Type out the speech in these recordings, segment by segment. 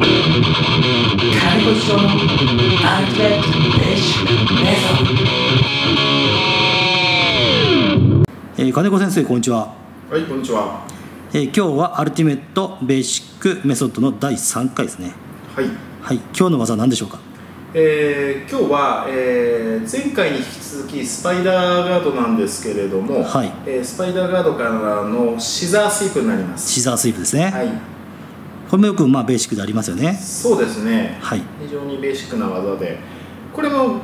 金子町のアウトレットベーシックメソッド。金子先生、こんにちは。はい、こんにちは。今日はアルティメットベーシックメソッドの第3回ですね。はい。はい、今日の技は何でしょうか。今日は、前回に引き続きスパイダーガードなんですけれども、はい、スパイダーガードからのシザースイープになります。シザースイープですね。はい。これもよくベーシックでありますよね。そうですね。はい。非常にベーシックな技で、これも、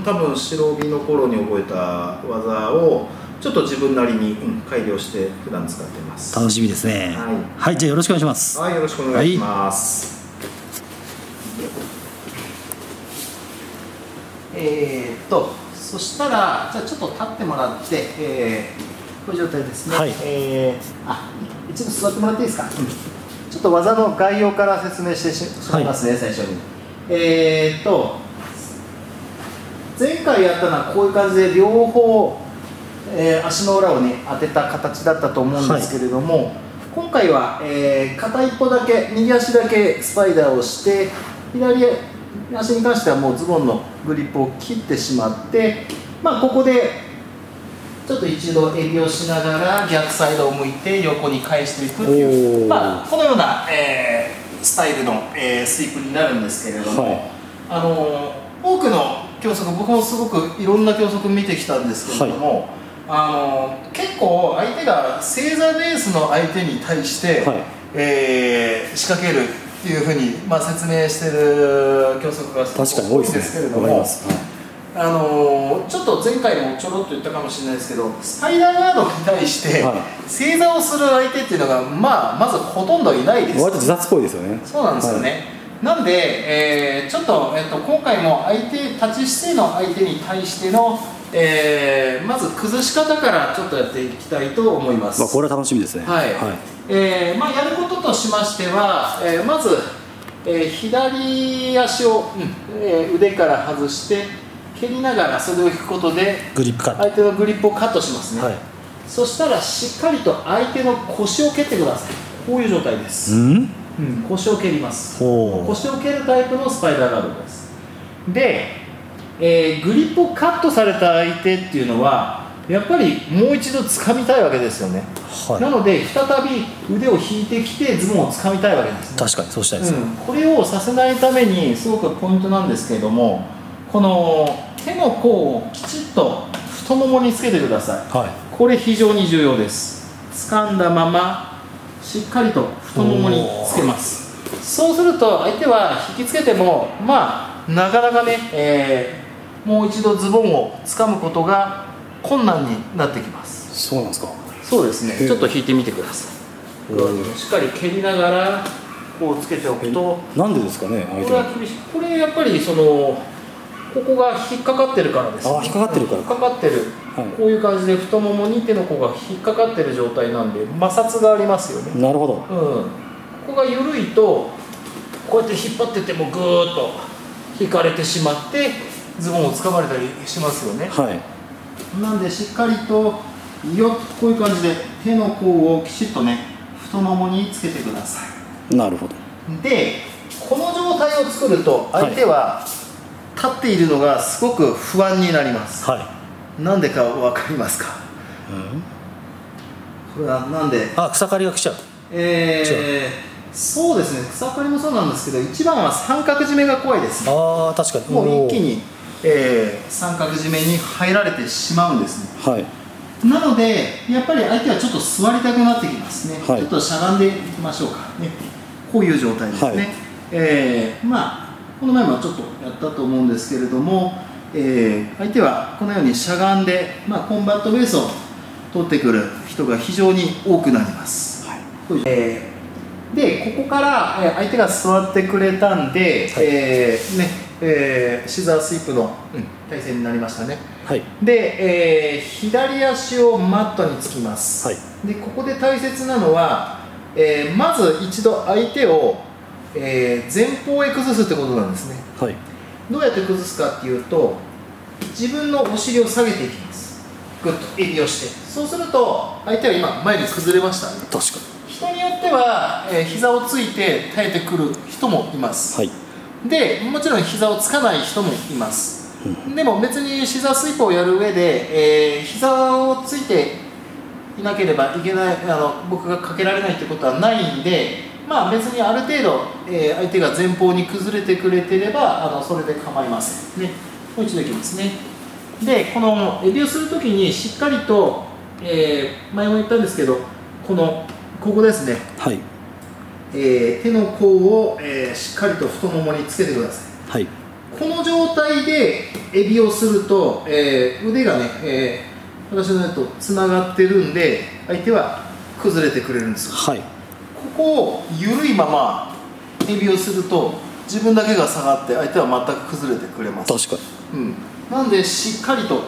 多分白帯の頃に覚えた技をちょっと自分なりに、改良して普段使っています。楽しみですね。はい。はい、じゃあよろしくお願いします。はい、よろしくお願いします。そしたらじゃあちょっと立ってもらって、こういう状態ですね。はい。一度座ってもらっていいですか。ちょっと技の概要から説明してしまいますね、最初に。前回やったのはこういう感じで両方、足の裏をね当てた形だったと思うんですけれども、はい、今回は、片一歩だけ右足だけスパイダーをして左足に関してはもうズボンのグリップを切ってしまって、ここでちょっと一度襟をしながら逆サイドを向いて横に返していくっていう、このような、スタイルの、スイープになるんですけれども、はい、多くの教則、僕もすごくいろんな教則見てきたんですけれども、はい、結構相手が正座ベースの相手に対して、はい、仕掛けるっていうふうに、説明している教則がすごく多いんですけれども、ちょっと前回もちょろっと言ったかもしれないですけど、スパイダーガードに対して正座をする相手っていうのが、まずほとんどいないです。割と自殺っぽいですよね。そうなんですよね。はい、なんで、ちょっと、今回も立ち姿勢の相手に対しての、まず崩し方からちょっとやっていきたいと思います。これは楽しみですね。はい。やることとしましては、まず、左足を、腕から外して蹴りながらそれを引くことでグリップカット、相手のグリップをカットしますね。はい、そしたらしっかりと相手の腰を蹴ってください。こういう状態です。腰を蹴ります。腰を蹴るタイプのスパイダーガードです。で、グリップをカットされた相手っていうのはやっぱりもう一度掴みたいわけですよね。はい、なので再び腕を引いてきてズボンを掴みたいわけですね。確かにそうしたいです、これをさせないためにすごくポイントなんですけれども、この手の甲をきちっと太ももにつけてください。はい、これ非常に重要です。掴んだまましっかりと太ももにつけます。そうすると相手は引きつけてもなかなかね、もう一度ズボンを掴むことが困難になってきます。そうなんですか。そうですね。ちょっと引いてみてください。しっかり蹴りながらこうつけておくと。なんでですかね。これは厳しい。これやっぱりここが引っかかってるからですね。引っかかってるから。引っかかってる。はい、こういう感じで太ももに手の甲が引っかかってる状態なんで摩擦がありますよね。なるほど。ここが緩いとこうやって引っ張っててもぐーっと引かれてしまってズボンを掴まれたりしますよね。はい、なんでしっかりとこういう感じで手の甲をきちっとね太ももにつけてください。なるほど。でこの状態を作ると相手は、立っているのがすごく不安になります。はい、なんでか分かりますか。これはなんで草刈りが来ちゃう。そうですね、草刈りもそうなんですけど一番は三角締めが怖いです。確かにもう一気に、三角締めに入られてしまうんですね。はい、なのでやっぱり相手はちょっと座りたくなってきますね。はい、ちょっとしゃがんでいきましょうかね。こういう状態ですね。はい、この前もちょっとやったと思うんですけれども、相手はこのようにしゃがんで、コンバットベースを取ってくる人が非常に多くなります。はい、でここから相手が座ってくれたんで、シザースイープの体勢になりましたね。はい、で、左足をマットにつきます。はい、でここで大切なのは、まず一度相手を前方へ崩すってことなんですね。はい、どうやって崩すかっていうと自分のお尻を下げていきます。グッと襟をして、そうすると相手は今前に崩れましたね。確かに人によっては、膝をついて耐えてくる人もいます、はい。でもちろん膝をつかない人もいます、でも別にシザースイープをやる上で、膝をついていなければいけない、僕がかけられないということはないんで、まあ、別にある程度、相手が前方に崩れてくれてればそれで構いませんね。もう一度いきますね。でこのエビをするときにしっかりと、前も言ったんですけど、ここですね、はい。手の甲を、しっかりと太ももにつけてください。はい。この状態でエビをすると、腕がね、私の手とつながってるんで相手は崩れてくれるんですよ。はい。ここを緩いままエビをすると自分だけが下がって相手は全く崩れてくれます。確かなんでしっかりと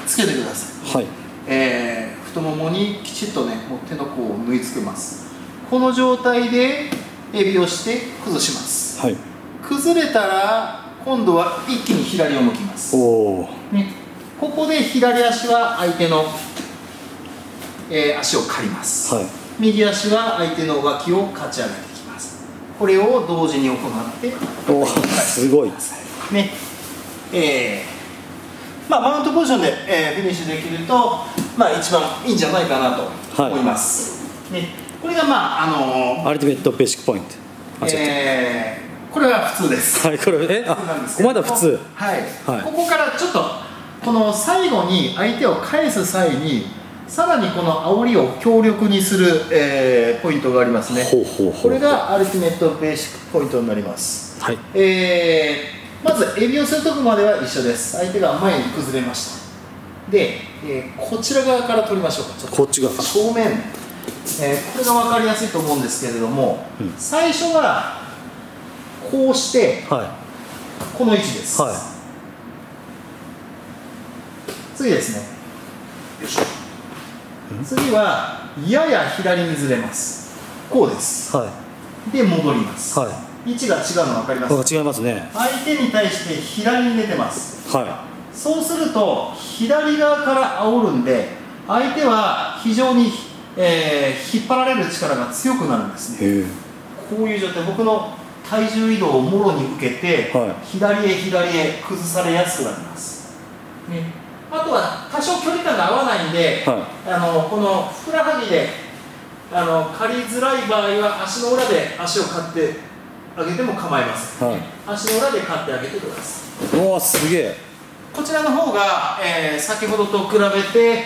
つけてください。に。はい。太ももにきちっとね、もう手の甲を縫い付けます。この状態でエビをして崩します。はい。崩れたら今度は一気に左を向きます。おお。ね、ここで左足は相手の、足を刈ります、はい。右足は相手の脇をかち上げていきます。これを同時に行っておお、すごい。ね、まあ、マウントポジションで、フィニッシュできると、まあ、一番いいんじゃないかなと思います、ね、これがまあアルティメットベーシックポイント。これは普通です。はい、これここまだ普通。はい、はい。ここからちょっとこの最後に相手を返す際にさらにこの煽りを強力にする、ポイントがありますね。ほうほうほう。これがアルティメットベーシックポイントになります。はい。まずエビをするとこまでは一緒です。相手が前に崩れました。で、こちら側から取りましょうか。ちょっとこっち側。正面、これが分かりやすいと思うんですけれども、最初はこうしてはこの位置です。い。は次ですね。よいしょ。次はやや左にずれます。こうです。い。はで戻ります。い。は位置が違うの分かりますか？い。違いますね。相手に対して左に出てます。はそうすると左側から煽るんで相手は非常に、引っ張られる力が強くなるんですい。ね。へえ。こういう状態、僕の体重移動をもろに受けて、はい。左へ崩されやすくなります、ね、あとは多少距離感が合わないんで、はこのふくらはぎで刈りづらい場合は足の裏で足を刈ってあげても構いません、はい。足の裏で刈ってあげてください。おお、すげえ。こちらの方が、先ほどと比べて、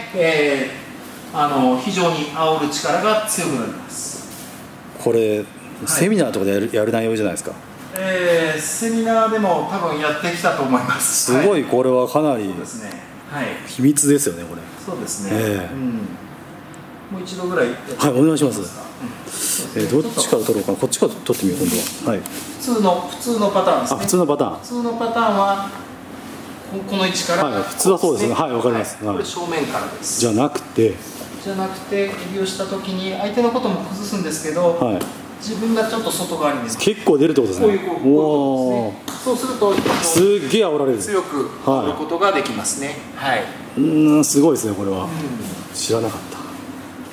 非常に煽る力が強くなります。これ、セミナーとかでやる内容じゃないですか。セミナーでも多分やってきたと思います。すごい、これはかなりそうですね。はい。秘密ですよね、これ。そうですね。もう一度ぐらい。はい、お願いします。どっちから取ろうかな。こっちから取ってみよう、今度は。はい。普通のパターンですね。普通のパターン。普通のパターンはこの位置から。はい、普通はそうですね。はい、わかります。これ正面からです。じゃなくて、エビをしたときに相手のことも崩すんですけど、はい。自分がちょっと外側に出ます。結構出るってことですね。こういうことですね。そうするとすっげえ煽られる。強く煽ることができますね。はい。すごいですね、これは。知らなかった。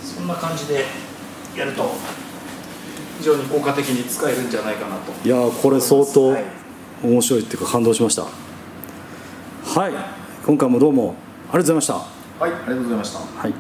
そんな感じでやると非常に効果的に使えるんじゃないかなと。いやー、これ相当面白いっていうか感動しました。はい、今回もどうもありがとうございました。はい、ありがとうございました。はい。